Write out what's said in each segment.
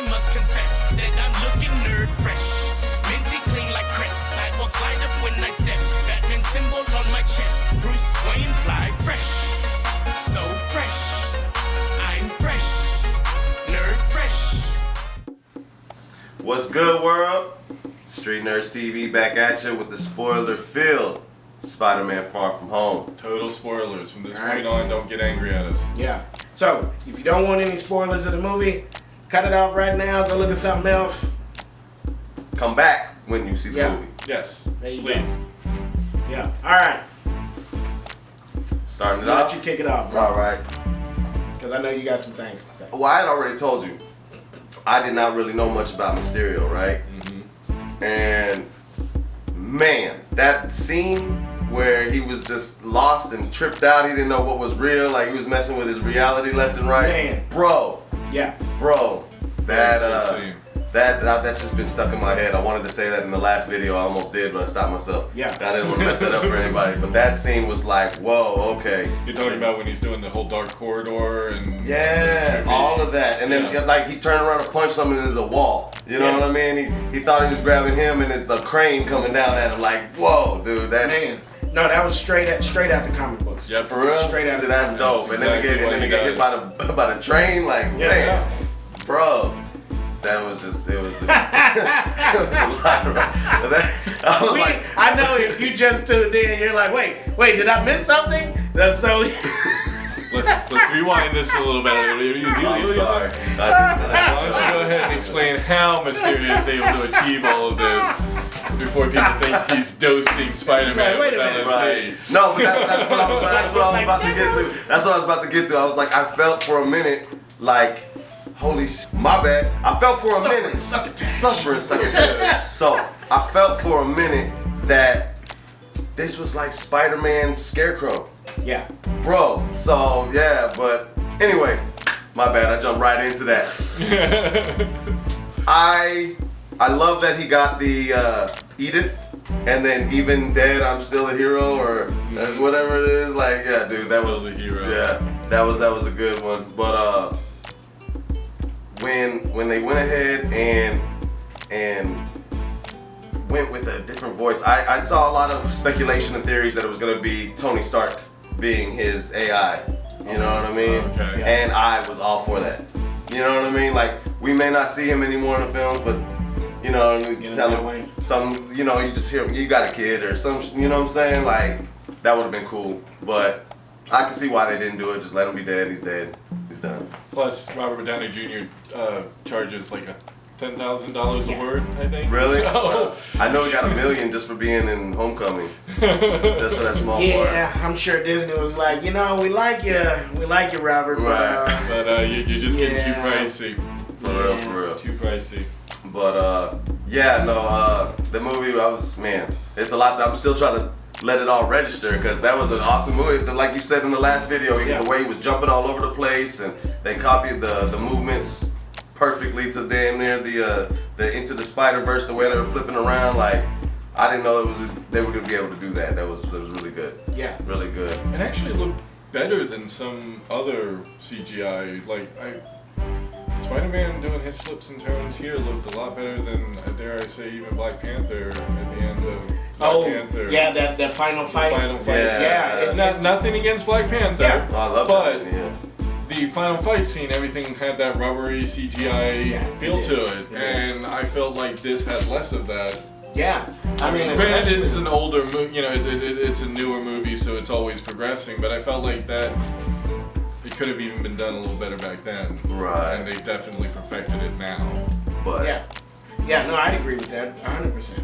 I must confess that I'm looking nerd fresh. Minty clean like Chris. Sidewalks light up when I step. Batman symbol on my chest. Bruce Wayne fly fresh. So fresh. I'm fresh. Nerd fresh. What's good, world? Street Nerdz TV back at you with the spoiler-filled Spider-Man Far From Home. Total spoilers. From this point on, don't get angry at us. Yeah. So, if you don't want any spoilers of the movie, cut it off right now. Go look at something else. Come back when you see the movie. Yes. There you Please. go. Yeah. All right. Starting it Let off? you kick it off, bro. All right. Because I know you got some things to say. Well, I had already told you, I did not really know much about Mysterio, right? Mm-hmm. And, man, that scene where he was just lost and tripped out, he didn't know what was real, like he was messing with his reality left and right. Man. Bro. Yeah. Bro. That's just been stuck in my head. I wanted to say that in the last video. I almost did, but I stopped myself. Yeah. I didn't want to mess that up for anybody. But that scene was like, whoa, okay. You're talking about when he's doing the whole dark corridor and... Yeah, all of that. And then like he turned around to punch something and there's a wall. You know what I mean? He thought he was grabbing him and it's a crane coming down at him like, whoa, dude. That Man. No, that was straight out the comic books. Yeah, for real? Straight out. See, that's dope. That's and then exactly he get hit by the train, like, man. Bro. That was just, it was a lot, right? I know if you just tuned in, you're like, wait, did I miss something? So Let's rewind this a little bit. I'm sorry. Why don't you go ahead and explain how Mysterio is able to achieve all of this before people think he's dosing Spider-Man Wait a with minute, LSD. No, but that's what I was about to get to. That's what I was about to get to. I was like, I felt for a minute like, holy shit, my bad. I felt for a minute. Suffering. So I felt for a minute that this was like Spider-Man's Scarecrow. yeah. Bro, so yeah, but anyway, my bad, I jumped right into that. I love that he got the Edith, and then even dead, I'm still a hero, or whatever it is. Like, yeah, dude, that Still was the hero. Yeah, that was a good one. But when they went ahead and went with a different voice, I saw a lot of speculation and theories that it was gonna be Tony Stark being his AI. You know what I mean? Okay. And I was all for that. You know what I mean? Like, we may not see him anymore in the films, but you know, tell him some, you know, you just hear you got a kid or some, you know what I'm saying? Like, that would have been cool. But I can see why they didn't do it. Just let him be dead. He's dead. He's done. Plus, Robert Downey Jr. Charges like $10,000 a word, I think. Really? So. I know he got $1 million just for being in Homecoming. Just for that small part. Yeah, I'm sure Disney was like, you know, we like you, Robert. Right. But you're just getting too pricey. For real. Too pricey. But the movie, it's a lot. I'm still trying to let it all register because that was an awesome movie. Like you said in the last video, the way he was jumping all over the place and they copied the movements perfectly to damn near the Into the Spider-Verse, the way they were flipping around. Like, I didn't know they were gonna be able to do that. That was really good. Yeah. Really good. It actually looked better than some other CGI. Like, Spider-Man doing his flips and turns here looked a lot better than, dare I say, even Black Panther at the end of Black Panther. Yeah, that final fight. The final fight. Yeah. Nothing against Black Panther. Yeah. Oh, I love but that. Yeah. the final fight scene, everything had that rubbery CGI feel to it. And I felt like this had less of that. Yeah. I mean, granted, it's an older movie, you know, it's a newer movie, so it's always progressing, but I felt like that it could have even been done a little better back then. Right. And they definitely perfected it now. But yeah, no, I'd agree with that 100%.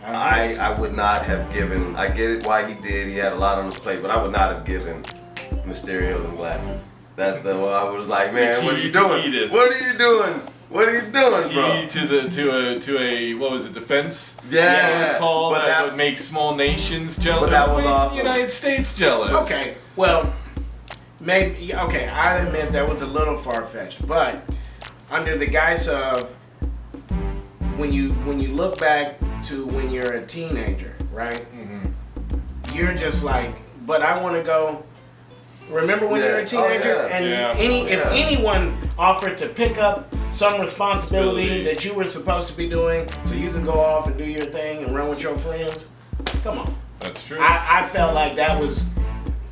I would not have given. I get it why he did. He had a lot on his plate, but I would not have given Mysterio them glasses. That's the one I was like, man, what are you doing? Edith. What are you doing? What are you doing, bro? Key to a what was it, defense? Yeah. Call But that would make small nations jealous. But that was Make awesome. the United States jealous. Okay, well, maybe, I admit that was a little far-fetched, but under the guise of when you look back to when you're a teenager, right? Mm-hmm. You're just like, but I want to go. Remember when you were a teenager, and if anyone offered to pick up some responsibility Ability. that you were supposed to be doing, so you can go off and do your thing and run with your friends. Come on. That's true. I felt like that was,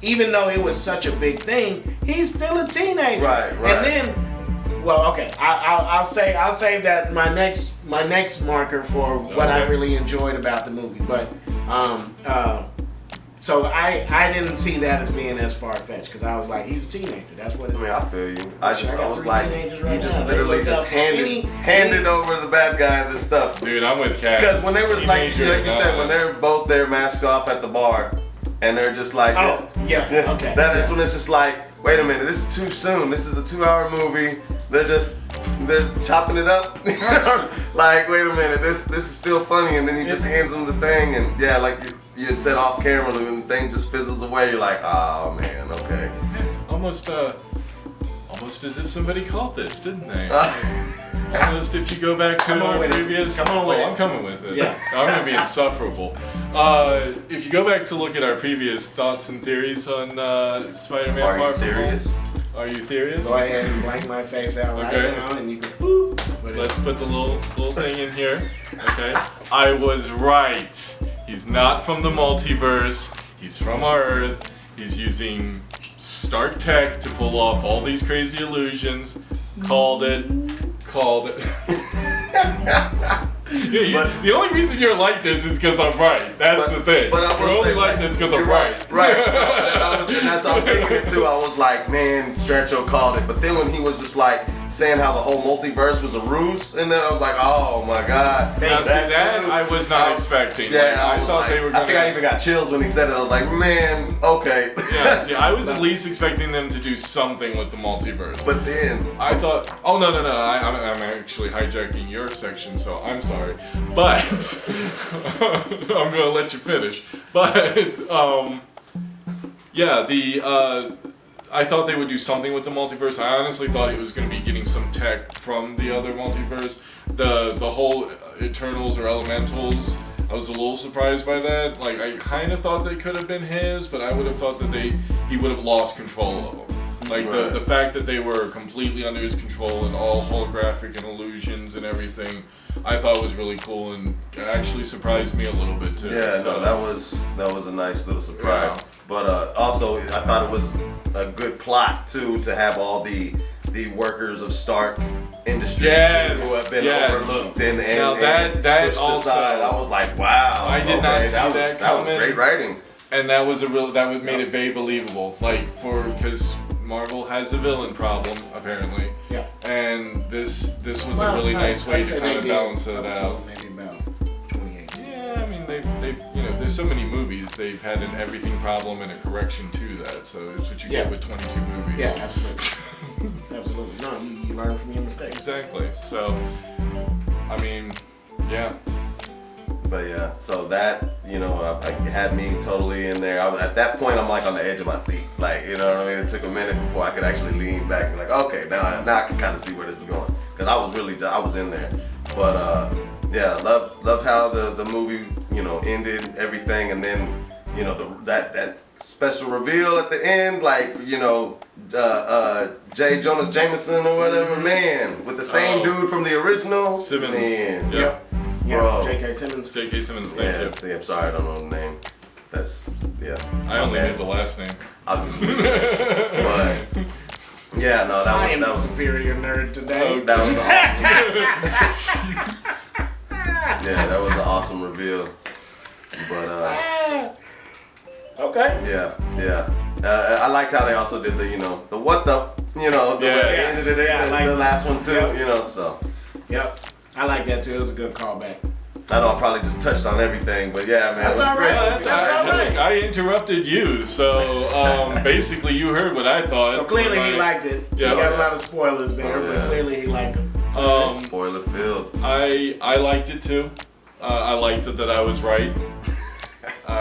even though it was such a big thing, he's still a teenager. Right. And then, well, okay, I'll save that my next marker for what I Okay. really enjoyed about the movie. But so I didn't see that as being as far fetched because I was like, he's a teenager. That's what it I mean, I feel you. I I got was 3 like, teenagers you right just now. They literally looked just up for handed over the bad guy this stuff. Dude, I'm with Kat. Because when they were like Teenager, you said, when they're both there masked off at the bar, and they're just like, Oh, yeah, okay. That is when it's just like, wait a minute, this is too soon. This is a 2-hour movie. They're chopping it up. Like, wait a minute, this is still funny, and then he just hands them the thing, and yeah, like you had said off camera, when the thing just fizzles away, you're like, oh man, okay. Almost as if somebody caught this, didn't they? Almost if you go back to Come on our with it. previous... Come on with it. I'm coming with it. Yeah. I'm going to be insufferable. If you go back to look at our previous thoughts and theories on Spider-Man Are Far you From Home... serious? Are you serious? Go ahead and blank my face out Okay. right now, and you can boop. Put it. Let's put the little thing in here. Okay. I was right. He's not from the multiverse. He's from our Earth. He's using Stark tech to pull off all these crazy illusions. Called it. The only reason you're like this is because I'm right. That's the thing. But I will You're only say, like this because I'm you're right. Right. And that's how I'm thinking it too. I was like, man, Stretcho called it. But then when he was just like saying how the whole multiverse was a ruse, and then I was like, oh my god. Now, see, that too. I was not expecting. Yeah, Like, I was thought like, they were gonna... I think I even got chills when he said it. I was like, man, okay. Yeah, see, I was at least expecting them to do something with the multiverse. But then I thought, oh no, I'm actually hijacking your section, so I'm sorry. But, I'm gonna let you finish. But, yeah, I thought they would do something with the multiverse. I honestly thought it was gonna be getting some tech from the other multiverse. The whole Eternals or Elementals, I was a little surprised by that. Like, I kind of thought they could have been his, but I would have thought that he would have lost control of them. Like, Right. the fact that they were completely under his control and all holographic and illusions and everything, I thought was really cool and it actually surprised me a little bit too. yeah, so. no, that was a nice little surprise. Yeah. But also, I thought it was a good plot too to have all the workers of Stark Industries Yes, who have been yes. overlooked and Now that pushed also- aside. I was like, wow. I did not see that was coming. great writing. And that was made it very believable. Like, because Marvel has a villain problem, apparently. Yeah. And this was a really nice way to kind of balance it out. Maybe about 2018. Yeah, I mean they've there's so many movies they've had an everything problem and a correction to that, so it's what you Yeah. get with 22 movies. Yeah, absolutely. Absolutely. No, you learn from your mistakes. Exactly. So, I mean, yeah. But yeah, so that, I had me totally in there. At that point, I'm like on the edge of my seat. Like, you know what I mean? It took a minute before I could actually lean back and be like, okay, now I can kind of see where this is going. Because I was in there. But yeah, loved how the movie, ended everything. And then, that special reveal at the end, like, J. Jonas Jameson or whatever, man, with the same dude from the original. Simmons. Man. Yep. Yeah, Bro. J.K. Simmons. J.K. Simmons, thank Yeah, you. see, I'm sorry, I don't know the name. That's, yeah. I only Okay. knew the last name. I'll just use it. But, yeah, no, I am that the was superior nerd today. Oh, that was awesome. Yeah, that was an awesome reveal. But, Okay. yeah. I liked how they also did the what the, Yes. the Yeah, I like the last one too, Yep. so. Yep. I like that too. It was a good callback. I know I probably just touched on everything, but yeah, man. That's it was all great. right. That's all right. I interrupted you, so basically you heard what I thought. So clearly he liked it. Yeah. We got a lot of spoilers there, Oh, but yeah. clearly he liked it. Spoiler filled. I liked it too. I liked it that I was right.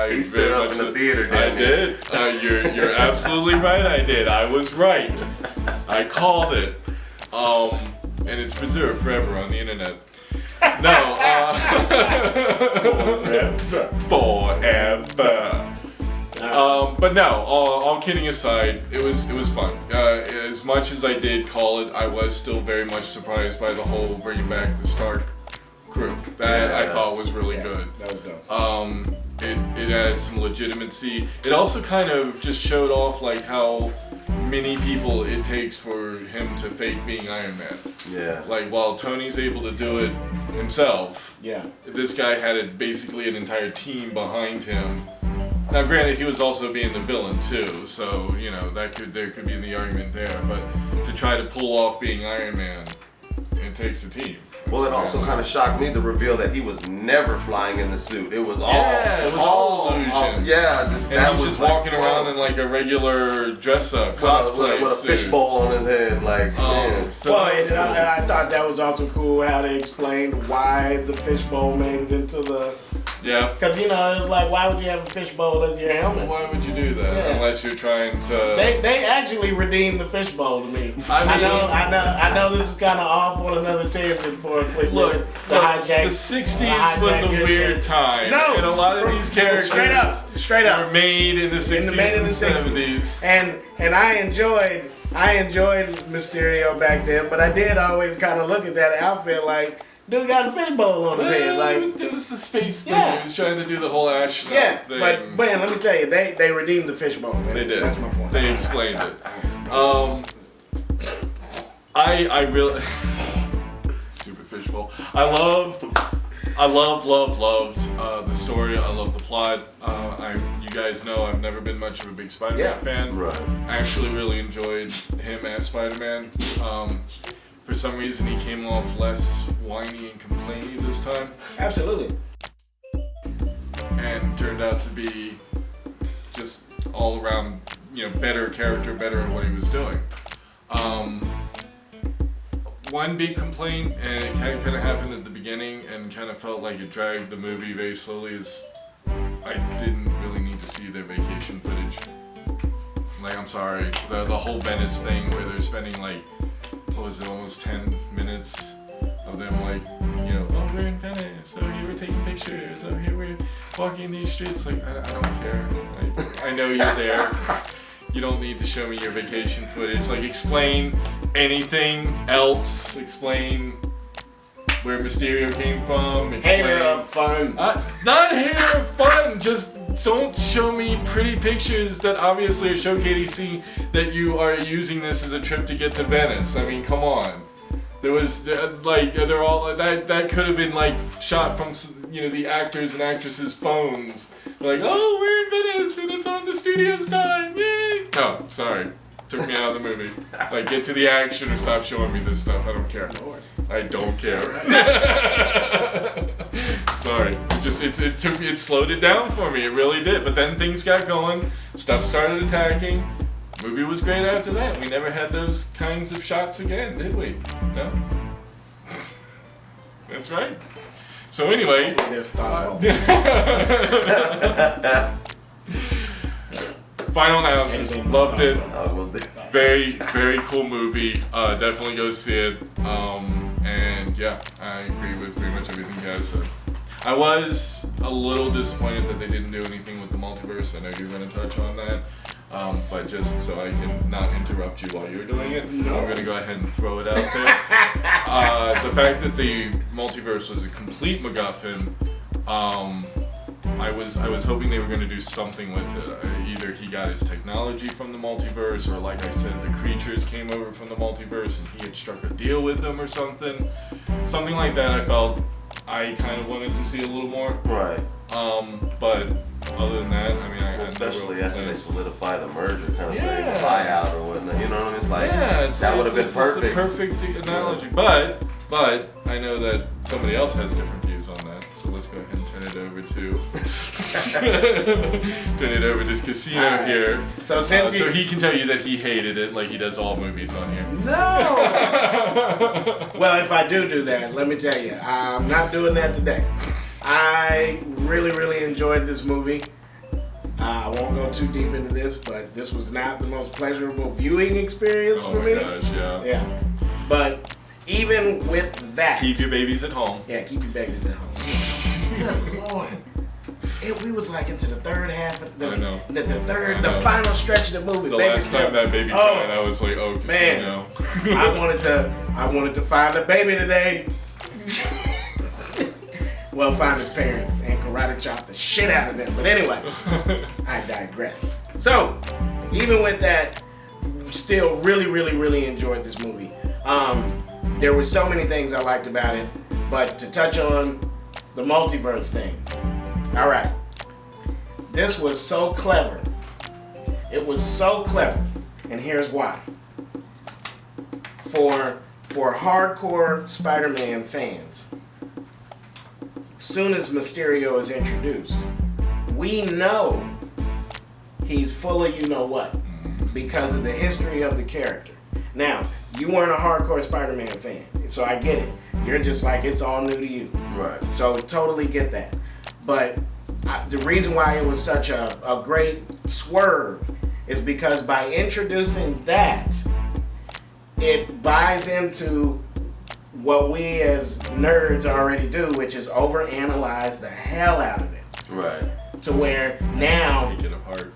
He stood up in the theater, I didn't he? did. You're absolutely right. I did. I was right. I called it. And it's preserved forever on the internet. No. Forever. But no, all kidding aside, it was fun. As much as I did call it, I was still very much surprised by the whole bringing back the Stark crew. That I thought was really good. That was dope. It added some legitimacy. It also kind of just showed off like how many people it takes for him to fake being Iron Man. Yeah. Like while Tony's able to do it himself, this guy had basically an entire team behind him. Now, granted, he was also being the villain too, so you know there could be the argument there. But to try to pull off being Iron Man, it takes a team. Well, it also kind of shocked me, the reveal that he was never flying in the suit. It was all illusions. That was just like, walking around in like a regular dress-up cosplay with a fishbowl on his head, like. So I thought that was also cool how they explained why the fishbowl made it into the. Yeah. Because you know it's like, why would you have a fishbowl as your helmet? Why would you do that unless you're trying to? They actually redeemed the fishbowl to me. I know this is kind of off on another tangent for a quick look. The hijack. The '60s was a weird time. No, and a lot of these characters straight up were made in the '60s and '70s. And I enjoyed Mysterio back then, but I did always kind of look at that outfit like. Dude got a fishbowl on his head, like it was the space thing. He was trying to do the whole astronaut thing. But let me tell you, they redeemed the fishbowl. Man. They did. That's my point. They explained it. I really stupid fishbowl. I loved the story. I loved the plot. You guys know I've never been much of a big Spider-Man fan. Right. I actually really enjoyed him as Spider-Man. For some reason, he came off less whiny and complaining this time. Absolutely. And turned out to be just all around, better character, better at what he was doing. One big complaint, and it kind of happened at the beginning and kind of felt like it dragged the movie very slowly, is I didn't really need to see their vacation footage. Like, I'm sorry, the whole Venice thing where they're spending like, what was it, almost 10 minutes of them like, oh, we're in Venice, oh, here we're taking pictures, oh, here we're walking these streets. Like, I don't care. Like, I know you're there. You don't need to show me your vacation footage. Like, explain anything else. Explain where Mysterio came from. Hater of fun. Not hater of fun. Just don't show me pretty pictures that obviously are showcasing that you are using this as a trip to get to Venice. I mean, come on. There was they're all that could have been like shot from the actors and actresses' phones. Like, oh, we're in Venice and it's on the studio's time. Yay! No, sorry. Took me out of the movie. Like, get to the action or stop showing me this stuff. I don't care. I don't care. Sorry. It slowed it down for me. It really did. But then things got going. Stuff started attacking. Movie was great after that. We never had those kinds of shots again, did we? No? That's right. So anyway. Final analysis. Loved it. Very, very cool movie. Definitely go see it. And yeah, I agree with pretty much everything you guys said. I was a little disappointed that they didn't do anything with the multiverse. I know you're going to touch on that. But just so I can not interrupt you while you're doing it, I'm going to go ahead and throw it out there. The fact that the multiverse was a complete MacGuffin, I was hoping they were going to do something with it. Either he got his technology from the multiverse, or like I said, the creatures came over from the multiverse and he had struck a deal with them or something. Something like that. I felt I kind of wanted to see a little more. Right. But other than that, I mean, especially after they solidify the merger kind of thing, the buyout or whatnot. You know what I mean? It's like that would have been perfect. It's the perfect analogy. But I know that somebody else has different views on that. So let's go ahead and turn it over to Casino here. So he can tell you that he hated it, like he does all movies on here. No. Well, if I do that, let me tell you, I'm not doing that today. I really, really enjoyed this movie. I won't go too deep into this, but this was not the most pleasurable viewing experience for me. Oh my gosh, yeah. Yeah. But even with that... Keep your babies at home. Yeah, keep your babies at home. Good Lord. we was like into the third half of I know. the final stretch of the movie. The Baby last time that baby died, I was like, oh, Casino. Man, I wanted to find the baby today. Well, find his parents and karate chop the shit out of them. But anyway, I digress. So, even with that, still really enjoyed this movie. There were so many things I liked about it, but to touch on the multiverse thing. All right, this was so clever. It was so clever, and here's why. For hardcore Spider-Man fans, soon as Mysterio is introduced, we know he's full of you know what because of the history of the character. Now, you weren't a hardcore Spider-Man fan, so I get it. You're just like, it's all new to you. Right. So totally get that. But the reason why it was such a great swerve is because by introducing that, it buys into what we as nerds already do, which is overanalyze the hell out of it. Right. To where now Pick it apart.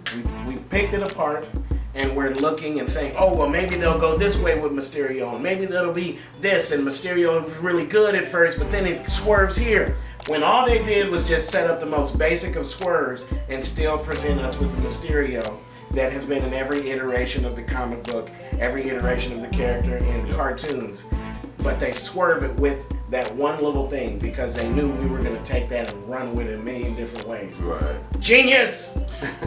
we've picked it apart and we're looking and saying, oh, well, maybe they'll go this way with Mysterio and maybe that'll be this, and Mysterio was really good at first, but then it swerves here. When all they did was just set up the most basic of swerves and still present us with the Mysterio that has been in every iteration of the comic book, every iteration of the character in cartoons. But they swerve it with that one little thing because they knew we were going to take that and run with it a million different ways. Right. Genius!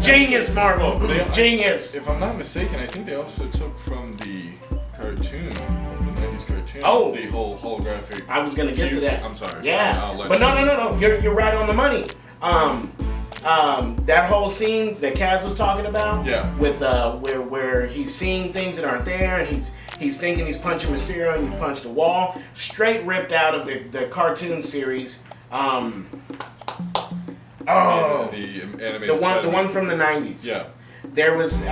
Genius, Marvel! Genius! If I'm not mistaken, I think they also took from the cartoon, the 90s cartoon, the whole holographic. I was going to get to that. I'm sorry. Yeah. But no. You're right on the money. That whole scene that Kaz was talking about, with where he's seeing things that aren't there, and he's thinking he's punching Mysterio and he punched the wall, straight ripped out of the cartoon series. The animated the one from the 90s. Yeah. There was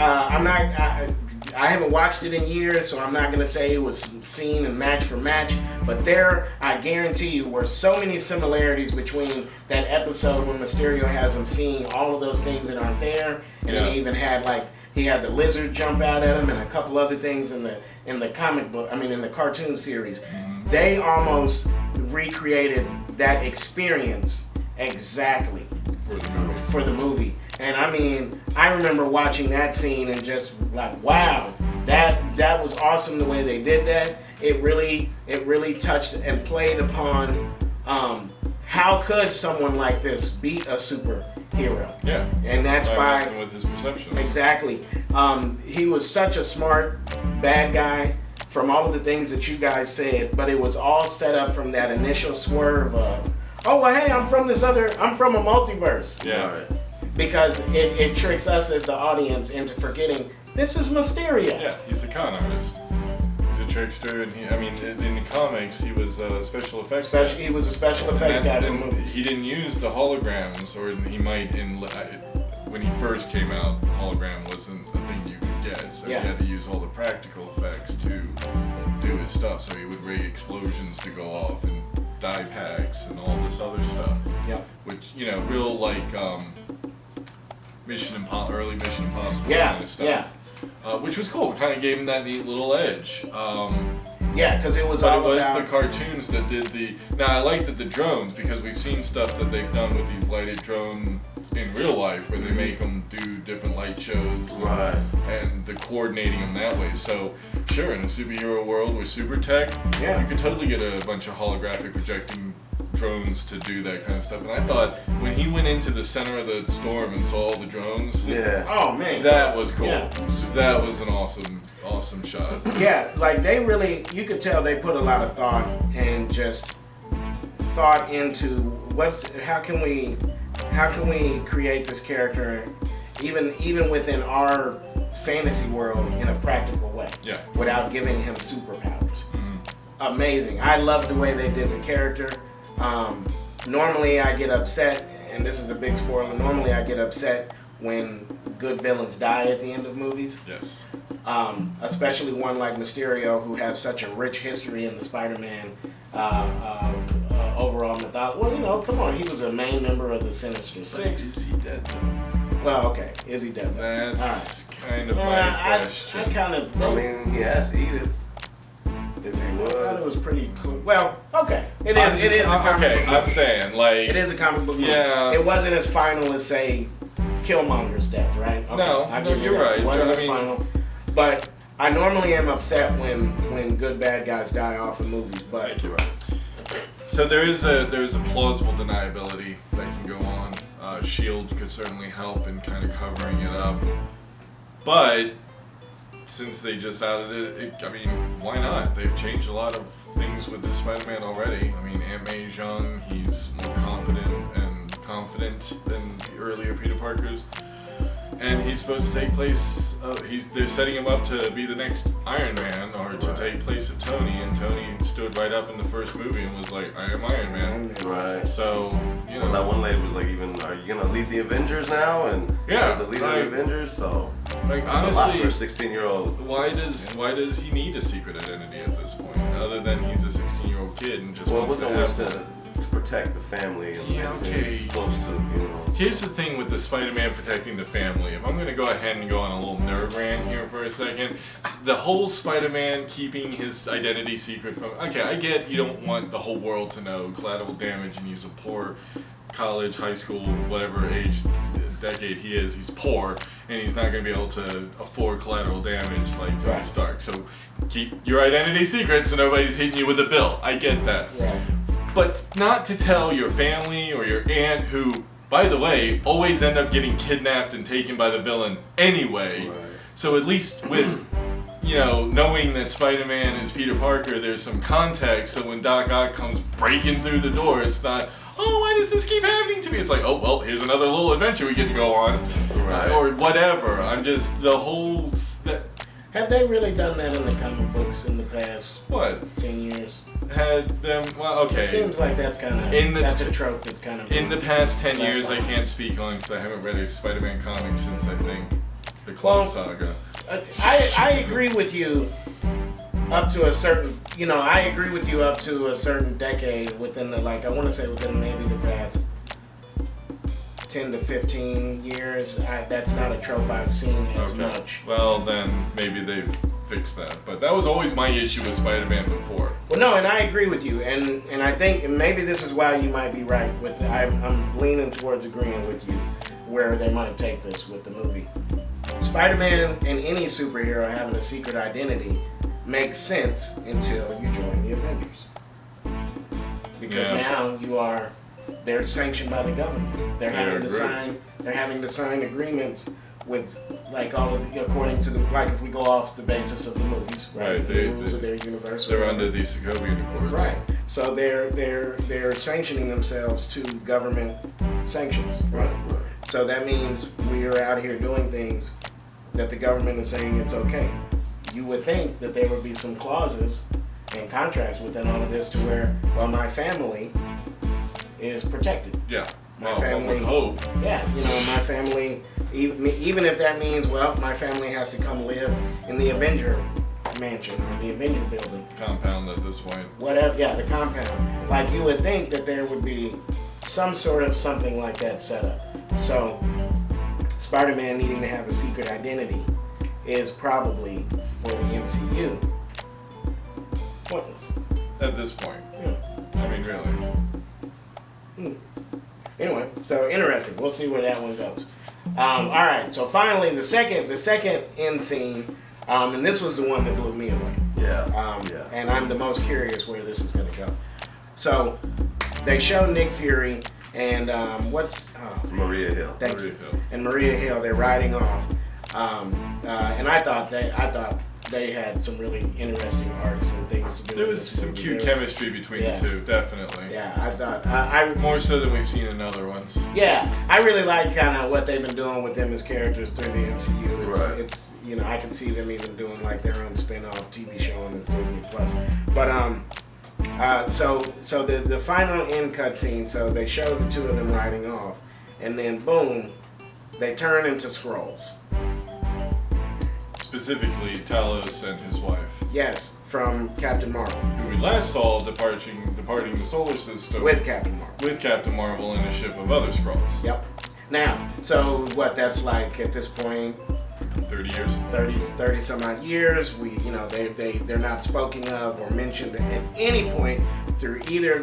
I haven't watched it in years, so I'm not going to say it was seen and match for match, but there, I guarantee you, were so many similarities between that episode when Mysterio has him seeing all of those things that aren't there, and then he even had, like, he had the lizard jump out at him and a couple other things in the comic book, in the cartoon series. Mm-hmm. They almost recreated that experience exactly for the movie. And I remember watching that scene and just like, wow, that was awesome the way they did that. It really touched and played upon how could someone like this beat a superhero? Yeah. And that's why with his perception. Exactly. He was such a smart bad guy from all of the things that you guys said, but it was all set up from that initial swerve of, oh well, hey, I'm from a multiverse. Yeah. Right. Because it tricks us as the audience into forgetting this is Mysterio. Yeah, he's a con artist. He's a trickster, and in the comics, he was a special effects guy. He was a special effects guy for movies. He didn't use the holograms, or he might when he first came out, the hologram wasn't a thing you could get, so he had to use all the practical effects to do his stuff. So he would rig explosions to go off and dye packs and all this other stuff. Yeah. Which real like early Mission Impossible kind of stuff. Yeah. Which was cool. It kind of gave him that neat little edge. Because it was but all it was about the cartoons that did the. Now I like that the drones, because we've seen stuff that they've done with these lighted drone in real life where they make them do different light shows, and the coordinating them that way. So sure, in a superhero world with super tech, you could totally get a bunch of holographic projecting drones to do that kind of stuff. And I thought when he went into the center of the storm and saw all the drones, oh man, that was cool. Yeah. That was an awesome shot. Yeah, like they really, you could tell they put a lot of thought and just thought into how can we create this character even within our fantasy world in a practical way, without giving him superpowers. Amazing. I love the way they did the character. Normally I get upset, and this is a big spoiler, normally I get upset when good villains die at the end of movies. Yes. Especially one like Mysterio, who has such a rich history in the Spider-Man overall thought, well, you know, come on, he was a main member of the Sinister Six. Is he dead though? Well, okay, is he dead? Though? That's kind of my I question. kind of. I mean, he asked Edith if he I thought it was was. pretty cool. Well, okay, it I'm is. just- It is a comic okay, book I'm movie. saying like It is a comic book movie. Yeah. It wasn't as final as say Killmonger's death, right? Okay, No, I'll no, give you you're that. right. It wasn't I as mean- final, but I normally am upset when good bad guys die off in movies, but You're right. So there's a plausible deniability that can go on. Shield could certainly help in kind of covering it up, but since they just added it, I mean, why not? They've changed a lot of things with this Spider-Man already. I mean, Aunt May's young. He's more competent and confident than the earlier Peter Parkers. And he's supposed to take place. They're setting him up to be the next Iron Man, or to take place of Tony. And Tony stood right up in the first movie and was like, "I am Iron Man." Right. So you know, Well, that one lady was like, "Even are you gonna lead the Avengers now?" And Yeah, you're the leader right. of the Avengers. So like that's a lot for a honestly, 16-year-old. why does he need a secret identity at this point, other than he's a 16-year-old kid and just Well, it wants to wasn't have? just to protect the family. And Yeah, okay. He's supposed to, you know. Here's the thing with the Spider-Man protecting the family. If I'm going to go ahead and go on a little nerd rant here for a second, the whole Spider-Man keeping his identity secret from... Okay, I get you don't want the whole world to know collateral damage, and he's a poor college, high school, whatever age, decade he is, he's poor, and he's not going to be able to afford collateral damage like Tony Right. Stark. So keep your identity secret so nobody's hitting you with a bill. I get that. right. But not to tell your family or your aunt, who, by the way, always end up getting kidnapped and taken by the villain anyway. Right. So at least with, you know, knowing that Spider-Man is Peter Parker, there's some context. So when Doc Ock comes breaking through the door, it's not, oh, why does this keep happening to me? It's like, oh, well, here's another little adventure we get to go on. Right. Or whatever. I'm just, the whole... Have they really done that in the comic books in the past What? 10 years? Had them... Well, okay. It seems like that's kind of that's a trope that's kind of In the past 10 years, I can't speak on because I haven't read a Spider-Man comic since, I think, the Clone Well, Saga. I agree with you up to a certain, you know, I agree with you up to a certain decade within the, like, I want to say within maybe the past 10 to 15 years. That's not a trope I've seen as Okay. much. Well, then maybe they've fixed that. But that was always my issue with Spider-Man before. Well, no, and I agree with you, and I think and maybe this is why you might be right with. I'm leaning towards agreeing with you where they might take this with the movie. Spider-Man and any superhero having a secret identity makes sense until you join the Avengers, because Yeah. now you are. They're sanctioned by the government. They're having to agree. sign. They're having to sign agreements with, like, all of the, according to the, like, if we go off the basis of the movies, right? Right, The rules of their universe. or They're whatever. under the Sokovian Accords. Right. So they're sanctioning themselves to government sanctions, right? So that means we are out here doing things that the government is saying it's okay. You would think that there would be some clauses and contracts within all of this to where, well, my family is protected. Yeah. My Well, one family- would hope. Yeah, you know, my family, even if that means, well, my family has to come live in the Avenger mansion or the Avenger building. Compound at this point. Whatever, yeah, the compound. Like, you would think that there would be some sort of something like that set up. So, Spider-Man needing to have a secret identity is probably, for the MCU, pointless. At this point. Yeah. I mean, really. Anyway, so interesting. We'll see where that one goes. All right, so finally, the second end scene, and this was the one that blew me away. Yeah. And I'm the most curious where this is going to go. So, they show Nick Fury and Maria Hill. Thank Maria you. Hill. And Maria Hill. They're riding off, and I thought they had some really interesting arcs and things to do. There in was this some movie. cute There was- chemistry between yeah. the two, definitely. Yeah, I thought I More so than we've seen in other ones. yeah, I really like kind of what they've been doing with them as characters through the MCU. Right. It's you know, I can see them even doing like their own spin-off TV show on Disney Plus. But so the final end cutscene. So they show the two of them riding off, and then boom, they turn into Skrulls. Specifically, Talos and his wife, Yes, from Captain Marvel. who we last saw departing departing the solar system with Captain Marvel. With Captain Marvel and a ship of other Skrulls. Yep. Now, so what that's like at this point, 30 years. 30 some odd years. They're not spoken of or mentioned at any point through either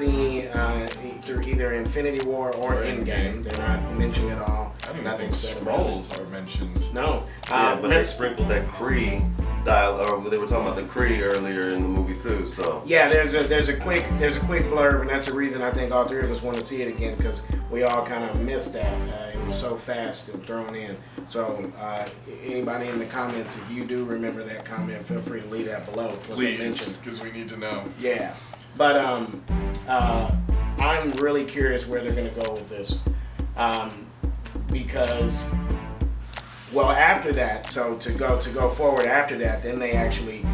Infinity War or Endgame. They're not mentioned at all. I don't even think Skrulls are mentioned. No. But they sprinkled that Kree or they were talking about the Kree earlier in the movie too. So yeah, there's a quick blurb, and that's the reason I think all three of us want to see it again, because we all kind of missed that. It was so fast and thrown in. So anybody in the comments, if you do remember that comment, feel free to leave that below. Please, because we need to know. Yeah, but I'm really curious where they're gonna go with this, because. Well, after that, so to go forward after that, then they actually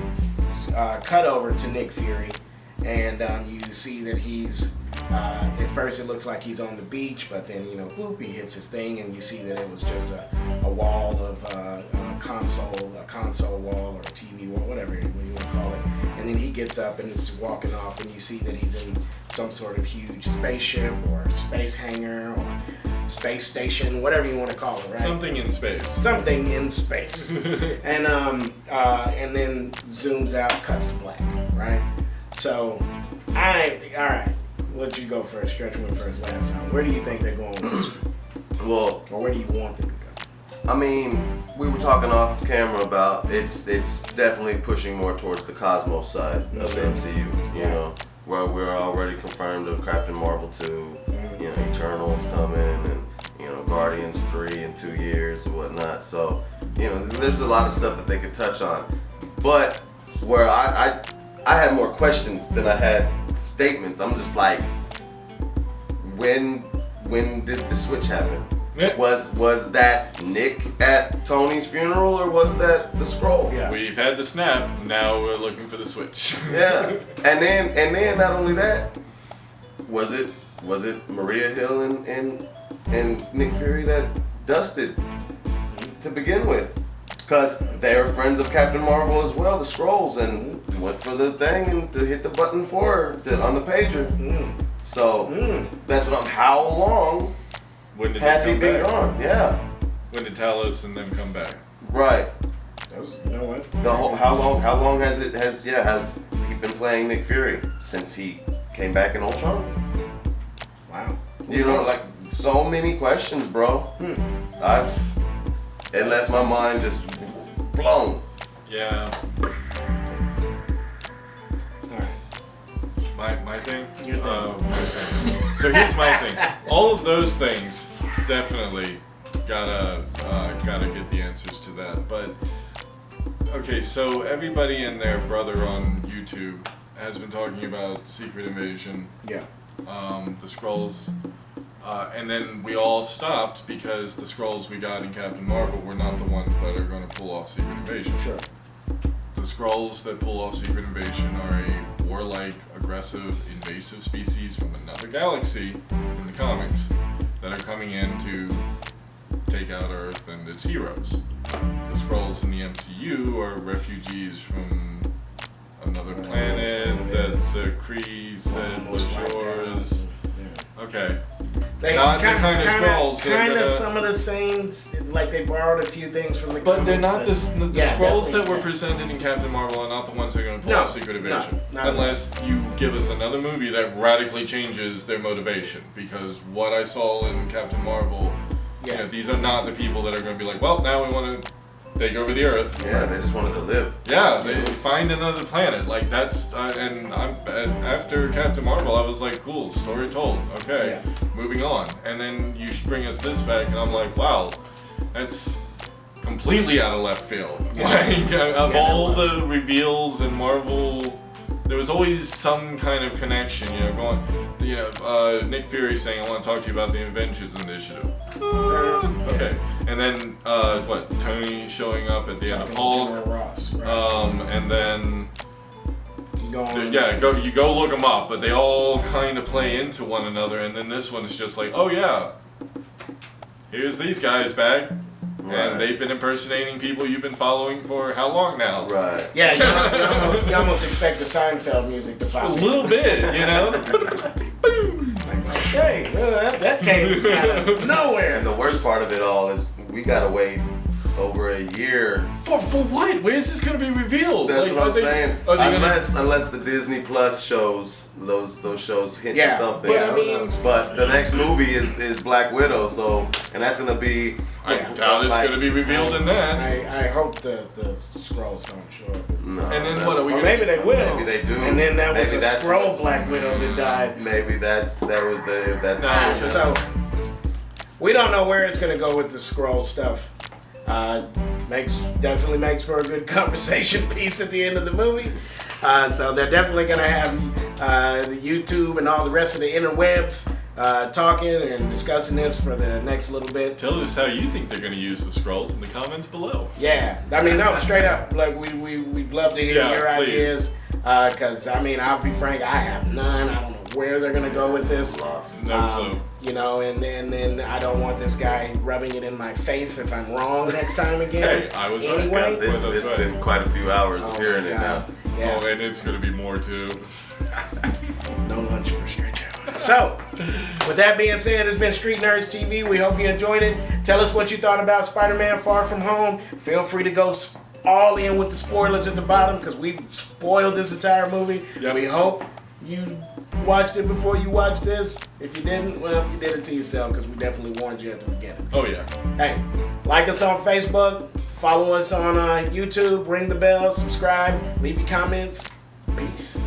cut over to Nick Fury, and you see that he's at first it looks like he's on the beach, but then boop, he hits his thing, and you see that it was just a wall of a console wall or a TV wall, whatever you want to call it, and then he gets up and is walking off, and you see that he's in some sort of huge spaceship or space hangar or space station, whatever you want to call it, right? Something in space. Something in space. and then zooms out, cuts to black, right? So, all right. Let you go first. Stretch went first last time. Where do you think they're going with this? Well, or where do you want them to go? I mean, we were talking off camera about it's definitely pushing more towards the Cosmos side of the MCU. You know, where we're already confirmed of Captain Marvel 2, Eternals coming, and Guardians 3 in 2 years and whatnot. So there's a lot of stuff that they could touch on. But where I had more questions than I had statements. I'm just like, when did the switch happen? Yeah. Was that Nick at Tony's funeral, or was that the Skrull? Yeah. We've had the snap. Now we're looking for the switch. Yeah, and then not only that, was it Maria Hill and Nick Fury that dusted to begin with? Because they are friends of Captain Marvel as well, the Skrulls, and went for the thing and to hit the button for her on the pager. So that's what how long when did has they he come been back? gone? Yeah. When did Talos and them come back? Right. You know what? How long has he been playing Nick Fury since he came back in Ultron? Wow. Like so many questions, bro. It left my mind just blown. Yeah. Alright. My thing? Your thing. My thing. So here's my thing. All of those things definitely gotta get the answers to that. But okay, so everybody and their brother on YouTube has been talking about Secret Invasion. Yeah. The Skrulls. And then we all stopped because the Skrulls we got in Captain Marvel were not the ones that are going to pull off Secret Invasion. Sure. The Skrulls that pull off Secret Invasion are a warlike, aggressive, invasive species from another galaxy in the comics that are coming in to take out Earth and its heroes. The Skrulls in the MCU are refugees from another planet that the Kree said was yours. Okay. Not the kind of Skrulls. Kind of some of the same, like they borrowed a few things from the But comics, they're not the Skrulls that were yeah. presented in Captain Marvel are not the ones that are going to pull No, off Secret Invasion. not Unless you give us another movie that radically changes their motivation. Because what I saw in Captain Marvel, these are not the people that are going to be like, well, now we want to take over the Earth. Yeah, they just wanted to live. Yeah, they find another planet. Like that's and I'm after Captain Marvel, I was like, cool, story told. Okay, moving on. And then you bring us this back, and I'm like, wow, that's completely out of left field. Like of all the reveals in Marvel, there was always some kind of connection. Nick Fury saying, I want to talk to you about the Avengers Initiative. Okay. And then, Tony showing up at the end of Hulk. Ross, right. And then, you go look them up, but they all kind of play into one another, and then this one's just like, oh yeah, here's these guys back. And they've been impersonating people you've been following for how long now? Right. Yeah, you almost expect the Seinfeld music to pop A in. little bit, you know? Okay, well, that came out of nowhere. And the worst part of it all is we gotta wait over a year. For what? Where is this going to be revealed? That's what I'm saying. Are they Unless the Disney Plus shows those shows hint to something. but I mean- but the next movie is Black Widow, so and that's gonna be. I doubt it's going to be revealed in that. I hope the Skrulls don't show up. No, And then what are we Or gonna maybe they will. Maybe they do. And then that was Maybe a that's Skrull what- Black Widow that died. Maybe that's No, So we don't know where it's gonna go with the Skrull stuff. Definitely makes for a good conversation piece at the end of the movie. So they're definitely gonna have the YouTube and all the rest of the interwebs talking and discussing this for the next little bit. Tell us how you think they're going to use the scrolls in the comments below. Yeah, I mean, no, straight up. Like we'd love to hear Yeah, your please. ideas. Because I mean, I'll be frank, I have none. I don't know where they're gonna go with this. No clue. You know, and then I don't want this guy rubbing it in my face if I'm wrong next time again. Hey, I was right. Anyway. That's it's right. been quite a few hours of hearing it now. Yeah. Oh, and it's going to be more too. No lunch for Stretch Out. So, with that being said, it's been Street Nerdz TV. We hope you enjoyed it. Tell us what you thought about Spider-Man Far From Home. Feel free to go all in with the spoilers at the bottom because we've spoiled this entire movie. Yep. We hope you watched it before you watched this. If you didn't, well, you did it to yourself because we definitely warned you at the beginning. Oh, yeah. Hey, like us on Facebook, follow us on YouTube, ring the bell, subscribe, leave your comments. Peace.